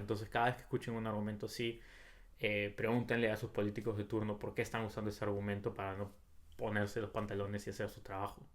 Entonces, cada vez que escuchen un argumento así, pregúntenle a sus políticos de turno por qué están usando ese argumento para no ponerse los pantalones y hacer su trabajo.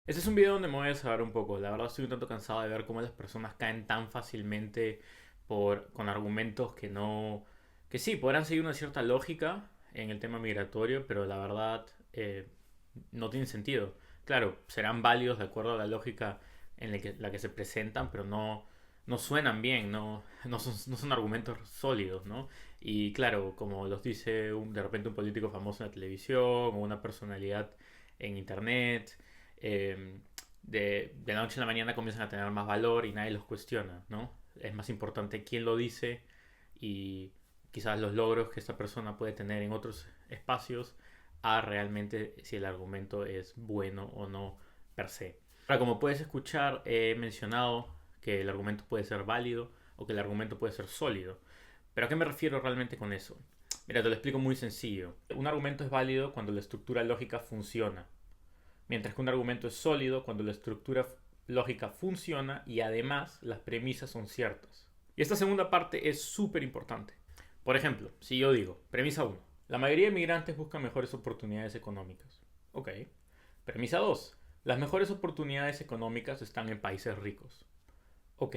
Este es un video donde me voy a desahogar un poco. La verdad estoy un tanto cansado de ver cómo las personas caen tan fácilmente con argumentos que no... que sí, podrán seguir una cierta lógica en el tema migratorio, pero la verdad no tienen sentido. Claro, serán válidos de acuerdo a la lógica en la que se presentan, pero no suenan bien, no son argumentos sólidos, ¿no? Y claro, como los dice de repente un político famoso en la televisión o una personalidad en internet, de la noche a la mañana comienzan a tener más valor y nadie los cuestiona, ¿no? Es más importante quién lo dice y quizás los logros que esta persona puede tener en otros espacios a realmente si el argumento es bueno o no per se. Ahora, como puedes escuchar, he mencionado que el argumento puede ser válido o que el argumento puede ser sólido. ¿Pero a qué me refiero realmente con eso? Mira, te lo explico muy sencillo. Un argumento es válido cuando la estructura lógica funciona, mientras que un argumento es sólido cuando la estructura lógica funciona y además las premisas son ciertas. Y esta segunda parte es súper importante. Por ejemplo, si yo digo, premisa uno, la mayoría de migrantes buscan mejores oportunidades económicas. Ok. Premisa 2, las mejores oportunidades económicas están en países ricos. Ok.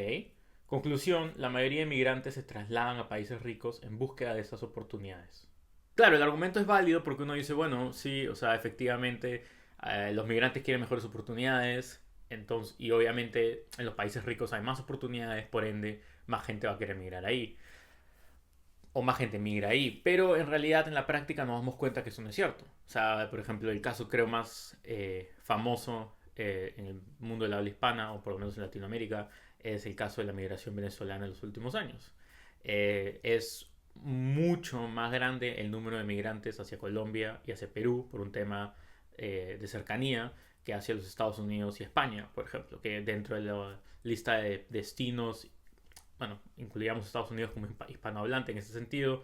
Conclusión, la mayoría de migrantes se trasladan a países ricos en búsqueda de esas oportunidades. Claro, el argumento es válido porque uno dice, bueno, sí, o sea, efectivamente los migrantes quieren mejores oportunidades, entonces, y obviamente en los países ricos hay más oportunidades, por ende, más gente va a querer migrar ahí, o más gente migra ahí, pero en realidad en la práctica nos damos cuenta que eso no es cierto. O sea, por ejemplo, el caso creo más famoso en el mundo de la habla hispana, o por lo menos en Latinoamérica, es el caso de la migración venezolana en los últimos años. Es mucho más grande el número de migrantes hacia Colombia y hacia Perú por un tema de cercanía que hacia los Estados Unidos y España, por ejemplo, que dentro de la lista de destinos, bueno, incluíamos Estados Unidos como hispanohablante en ese sentido,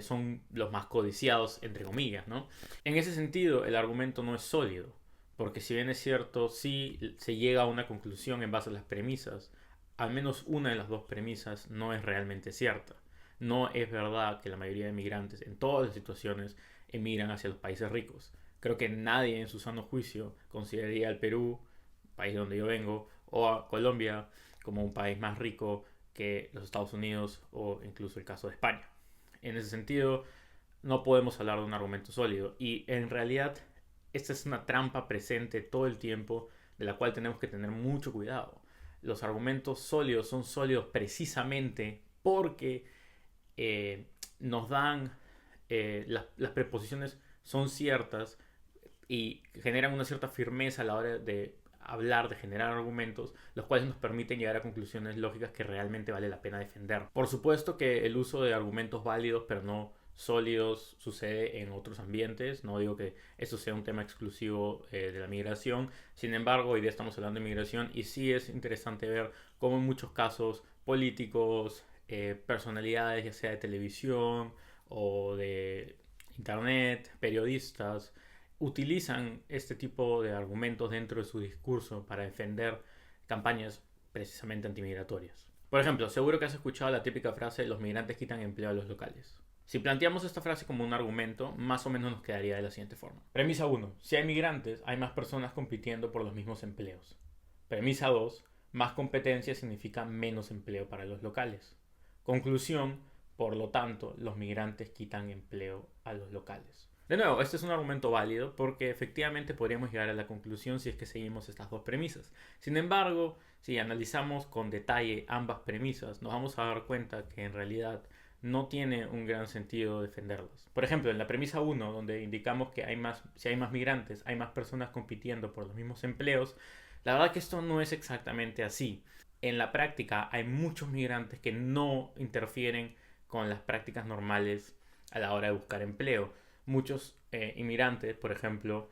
son los más codiciados, entre comillas, ¿no? En ese sentido, el argumento no es sólido, porque si bien es cierto, sí se llega a una conclusión en base a las premisas, al menos una de las dos premisas no es realmente cierta. No es verdad que la mayoría de migrantes en todas las situaciones emigran hacia los países ricos. Creo que nadie en su sano juicio consideraría al Perú, país de donde yo vengo, o a Colombia como un país más rico que los Estados Unidos o incluso el caso de España. En ese sentido, no podemos hablar de un argumento sólido y en realidad esta es una trampa presente todo el tiempo de la cual tenemos que tener mucho cuidado. Los argumentos sólidos son sólidos precisamente porque nos dan las preposiciones son ciertas y generan una cierta firmeza a la hora de hablar, de generar argumentos, los cuales nos permiten llegar a conclusiones lógicas que realmente vale la pena defender. Por supuesto que el uso de argumentos válidos pero no sólidos sucede en otros ambientes, no digo que eso sea un tema exclusivo de la migración, sin embargo hoy día estamos hablando de migración y sí es interesante ver cómo en muchos casos políticos, personalidades ya sea de televisión o de internet, periodistas, utilizan este tipo de argumentos dentro de su discurso para defender campañas precisamente antimigratorias. Por ejemplo, seguro que has escuchado la típica frase los migrantes quitan empleo a los locales. Si planteamos esta frase como un argumento, más o menos nos quedaría de la siguiente forma. Premisa uno, si hay migrantes, hay más personas compitiendo por los mismos empleos. Premisa 2, más competencia significa menos empleo para los locales. Conclusión, por lo tanto, los migrantes quitan empleo a los locales. De nuevo, este es un argumento válido porque efectivamente podríamos llegar a la conclusión si es que seguimos estas dos premisas. Sin embargo, si analizamos con detalle ambas premisas, nos vamos a dar cuenta que en realidad no tiene un gran sentido defenderlas. Por ejemplo, en la premisa uno, donde indicamos que si hay más migrantes, hay más personas compitiendo por los mismos empleos, la verdad que esto no es exactamente así. En la práctica hay muchos migrantes que no interfieren con las prácticas normales a la hora de buscar empleo. Muchos inmigrantes, por ejemplo,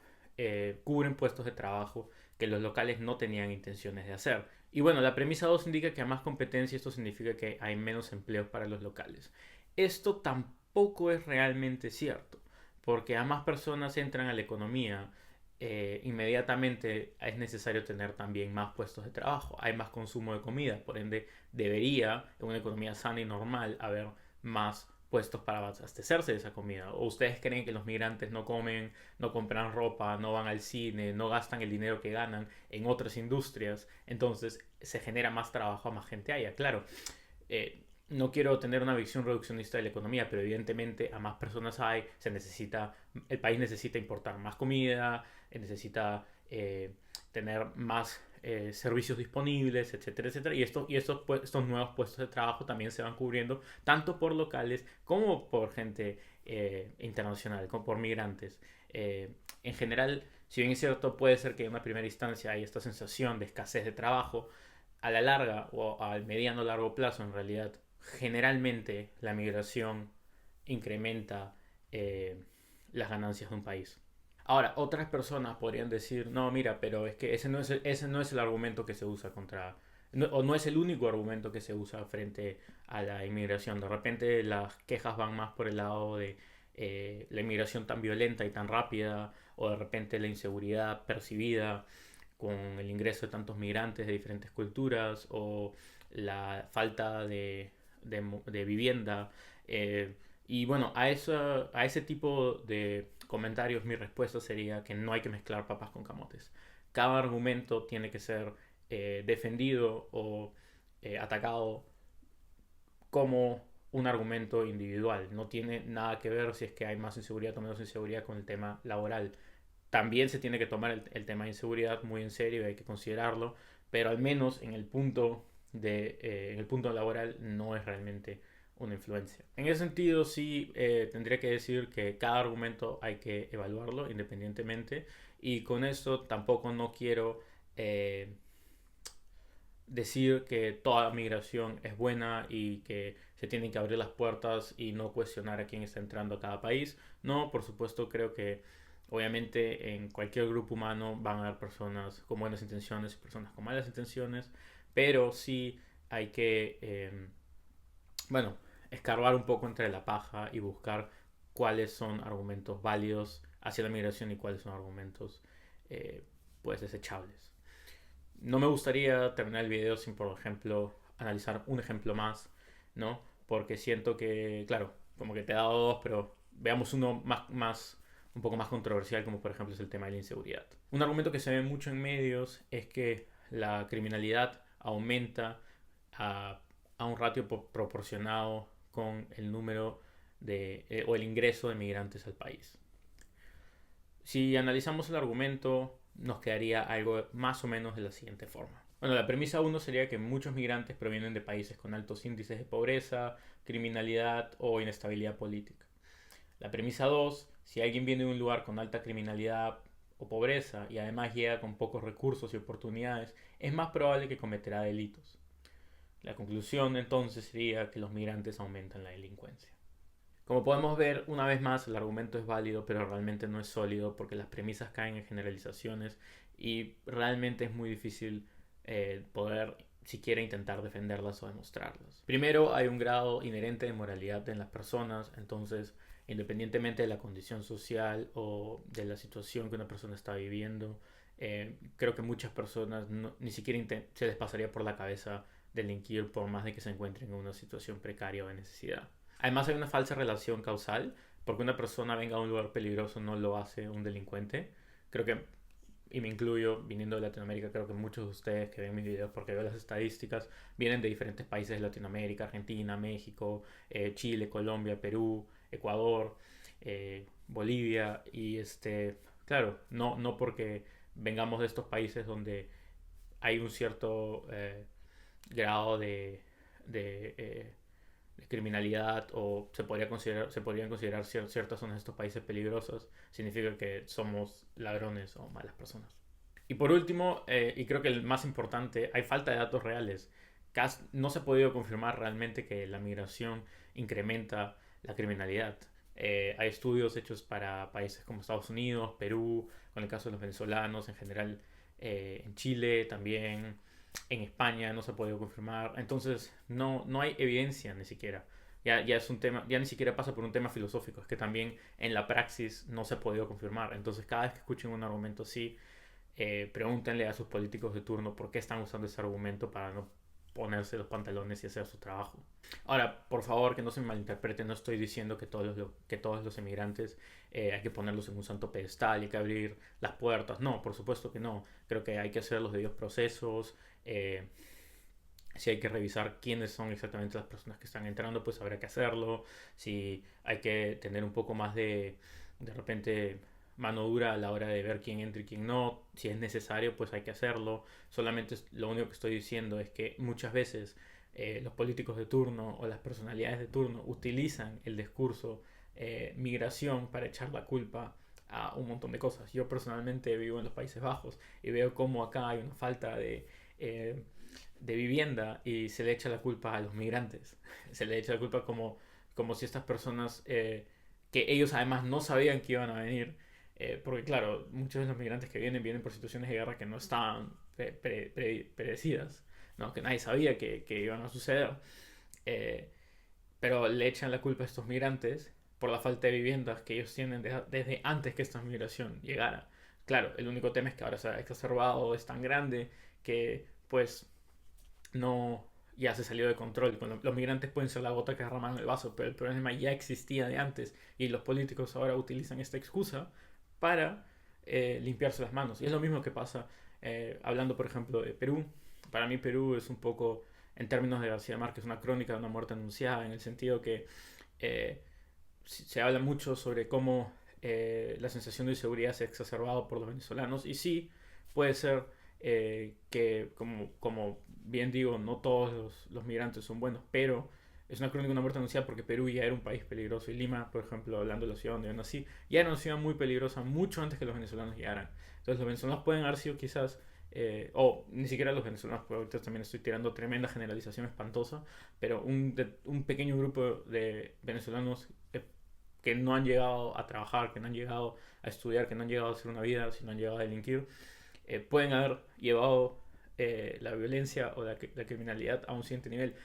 cubren puestos de trabajo que los locales no tenían intenciones de hacer. Y bueno, la premisa 2 indica que a más competencia esto significa que hay menos empleos para los locales. Esto tampoco es realmente cierto, porque a más personas entran a la economía, inmediatamente es necesario tener también más puestos de trabajo, hay más consumo de comida, por ende debería en una economía sana y normal haber más puestos para abastecerse de esa comida. ¿O ustedes creen que los migrantes no comen, no compran ropa, no van al cine, no gastan el dinero que ganan en otras industrias? Entonces se genera más trabajo a más gente haya. Claro, no quiero tener una visión reduccionista de la economía, pero evidentemente a más personas hay, el país necesita importar más comida, necesita tener más servicios disponibles, etcétera, etcétera. Estos nuevos puestos de trabajo también se van cubriendo tanto por locales como por gente internacional, como por migrantes. En general, si bien es cierto, puede ser que en una primera instancia hay esta sensación de escasez de trabajo, a la larga o al mediano largo plazo, en realidad, generalmente la migración incrementa las ganancias de un país. Ahora, otras personas podrían decir, no, mira, pero es que ese no es el argumento que se usa contra, no, o no es el único argumento que se usa frente a la inmigración. De repente las quejas van más por el lado de la inmigración tan violenta y tan rápida, o de repente la inseguridad percibida con el ingreso de tantos migrantes de diferentes culturas, o la falta de vivienda. Y bueno, a ese tipo de comentarios mi respuesta sería que no hay que mezclar papas con camotes. Cada argumento tiene que ser defendido o atacado como un argumento individual. No tiene nada que ver si es que hay más inseguridad o menos inseguridad con el tema laboral. También se tiene que tomar el tema de inseguridad muy en serio y hay que considerarlo, pero al menos en el punto laboral no es realmente una influencia. En ese sentido, sí tendría que decir que cada argumento hay que evaluarlo independientemente, y con esto tampoco no quiero decir que toda migración es buena y que se tienen que abrir las puertas y no cuestionar a quién está entrando a cada país. No, por supuesto, creo que obviamente en cualquier grupo humano van a haber personas con buenas intenciones y personas con malas intenciones, pero sí hay que, bueno, escarbar un poco entre la paja y buscar cuáles son argumentos válidos hacia la migración y cuáles son argumentos eh, pues desechables. No me gustaría terminar el video sin, por ejemplo, analizar un ejemplo más, ¿no? Porque siento que, claro, como que te he dado dos, pero veamos uno un poco más controversial, como por ejemplo es el tema de la inseguridad. Un argumento que se ve mucho en medios es que la criminalidad aumenta a, a un ratio proporcionado con el número o el ingreso de migrantes al país. Si analizamos el argumento, nos quedaría algo más o menos de la siguiente forma. Bueno, la premisa uno sería que muchos migrantes provienen de países con altos índices de pobreza, criminalidad o inestabilidad política. La premisa 2, si alguien viene de un lugar con alta criminalidad o pobreza y además llega con pocos recursos y oportunidades, es más probable que cometerá delitos. La conclusión entonces sería que los migrantes aumentan la delincuencia. Como podemos ver, una vez más, el argumento es válido, pero realmente no es sólido porque las premisas caen en generalizaciones y realmente es muy difícil poder siquiera intentar defenderlas o demostrarlas. Primero, hay un grado inherente de moralidad en las personas, entonces, independientemente de la condición social o de la situación que una persona está viviendo, creo que muchas personas ni siquiera se les pasaría por la cabeza delinquir por más de que se encuentren en una situación precaria o de necesidad. Además hay una falsa relación causal, porque una persona venga a un lugar peligroso no lo hace un delincuente. Creo que, y me incluyo, viniendo de Latinoamérica, creo que muchos de ustedes que ven mis videos, porque veo las estadísticas, vienen de diferentes países de Latinoamérica: Argentina, México, Chile, Colombia, Perú, Ecuador, Bolivia, y claro, no porque vengamos de estos países donde hay un cierto grado de criminalidad, o se podrían considerar ciertas zonas de estos países peligrosos, significa que somos ladrones o malas personas. Y por último, y creo que el más importante, hay falta de datos reales. No se ha podido confirmar realmente que la migración incrementa la criminalidad. Hay estudios hechos para países como Estados Unidos, Perú, con el caso de los venezolanos, en general en Chile también, en España no se ha podido confirmar. Entonces no hay evidencia ni siquiera Ya es un tema, ya ni siquiera pasa por un tema filosófico, es que también en la praxis no se ha podido confirmar. Entonces, cada vez que escuchen un argumento así, pregúntenle a sus políticos de turno por qué están usando ese argumento para no ponerse los pantalones y hacer su trabajo. Ahora, por favor, que no se me malinterprete, no estoy diciendo que todos los emigrantes hay que ponerlos en un santo pedestal y hay que abrir las puertas. No, por supuesto que no. Creo que hay que hacer los debidos procesos. Si hay que revisar quiénes son exactamente las personas que están entrando, pues habrá que hacerlo. Si hay que tener un poco más de repente, mano dura a la hora de ver quién entra y quién no. Si es necesario, pues hay que hacerlo. Solamente lo único que estoy diciendo es que muchas veces los políticos de turno o las personalidades de turno utilizan el discurso migración para echar la culpa a un montón de cosas. Yo personalmente vivo en los Países Bajos y veo cómo acá hay una falta eh, de vivienda y se le echa la culpa a los migrantes. Se le echa la culpa como si estas personas, que ellos además no sabían que iban a venir, porque claro, muchos de los migrantes que vienen por situaciones de guerra que no estaban predecidas, ¿no? Que nadie sabía que iban a suceder. Eh, pero le echan la culpa a estos migrantes por la falta de viviendas que ellos tienen desde antes que esta migración llegara. Claro, el único tema es que ahora se ha exacerbado, es tan grande que pues no, ya se salió de control. Los migrantes pueden ser la gota que derraman el vaso, pero el problema ya existía de antes y los políticos ahora utilizan esta excusa para limpiarse las manos. Y es lo mismo que pasa hablando, por ejemplo, de Perú. Para mí Perú es un poco, en términos de García Márquez, una crónica de una muerte anunciada, en el sentido que eh, se habla mucho sobre cómo la sensación de inseguridad se ha exacerbado por los venezolanos. Y sí, puede ser que, como bien digo, no todos los migrantes son buenos, pero es una crónica de una muerte anunciada porque Perú ya era un país peligroso. Y Lima, por ejemplo, hablando de la ciudad donde yo nací, ya era una ciudad muy peligrosa mucho antes que los venezolanos llegaran. Entonces los venezolanos pueden haber sido quizás, o ni siquiera los venezolanos, porque ahorita también estoy tirando tremenda generalización espantosa, pero un pequeño grupo de venezolanos que no han llegado a trabajar, que no han llegado a estudiar, que no han llegado a hacer una vida, sino han llegado a delinquir, pueden haber llevado la violencia o la criminalidad a un siguiente nivel.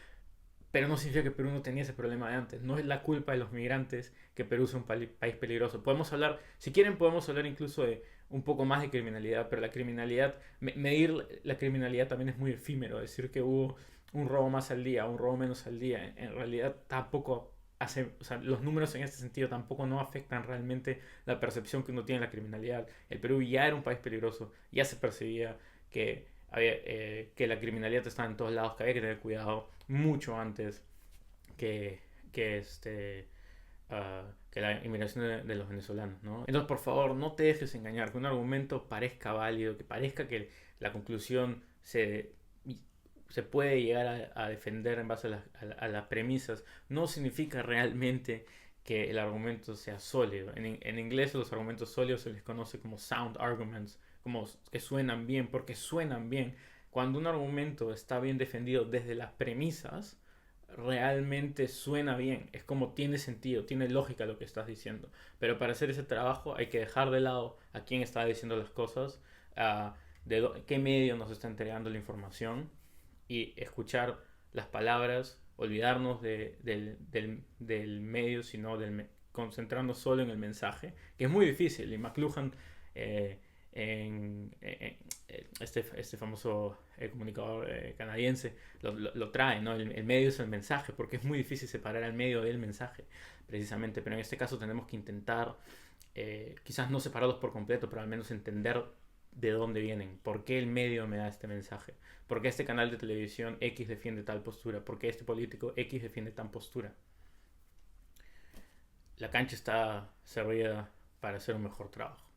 Pero no significa que Perú no tenía ese problema de antes. No es la culpa de los migrantes que Perú es un país peligroso. Podemos hablar, si quieren, podemos hablar incluso de un poco más de criminalidad, pero la criminalidad, medir la criminalidad también es muy efímero. Decir que hubo un robo más al día, un robo menos al día, en realidad tampoco hace, o sea, los números en este sentido tampoco no afectan realmente la percepción que uno tiene de la criminalidad. El Perú ya era un país peligroso, ya se percibía que la criminalidad estaba en todos lados, que había que tener cuidado mucho antes que, que, este, que la inmigración de los venezolanos, ¿no? Entonces, por favor, no te dejes engañar, que un argumento parezca válido, que parezca que la conclusión se puede llegar a defender en base a las premisas, no significa realmente que el argumento sea sólido. En inglés los argumentos sólidos se les conoce como sound arguments, como que suenan bien, porque suenan bien. Cuando un argumento está bien defendido desde las premisas, realmente suena bien, es como tiene sentido, tiene lógica lo que estás diciendo. Pero para hacer ese trabajo hay que dejar de lado a quién está diciendo las cosas, qué medio nos está entregando la información y escuchar las palabras, olvidarnos del medio, sino concentrarnos solo en el mensaje, que es muy difícil. Y McLuhan, eh, este famoso comunicador canadiense, lo trae, ¿no? El medio es el mensaje, porque es muy difícil separar al medio del mensaje, precisamente. Pero en este caso tenemos que intentar, quizás no separarlos por completo, pero al menos entender de dónde vienen, por qué el medio me da este mensaje, por qué este canal de televisión X defiende tal postura, por qué este político X defiende tal postura. La cancha está servida para hacer un mejor trabajo.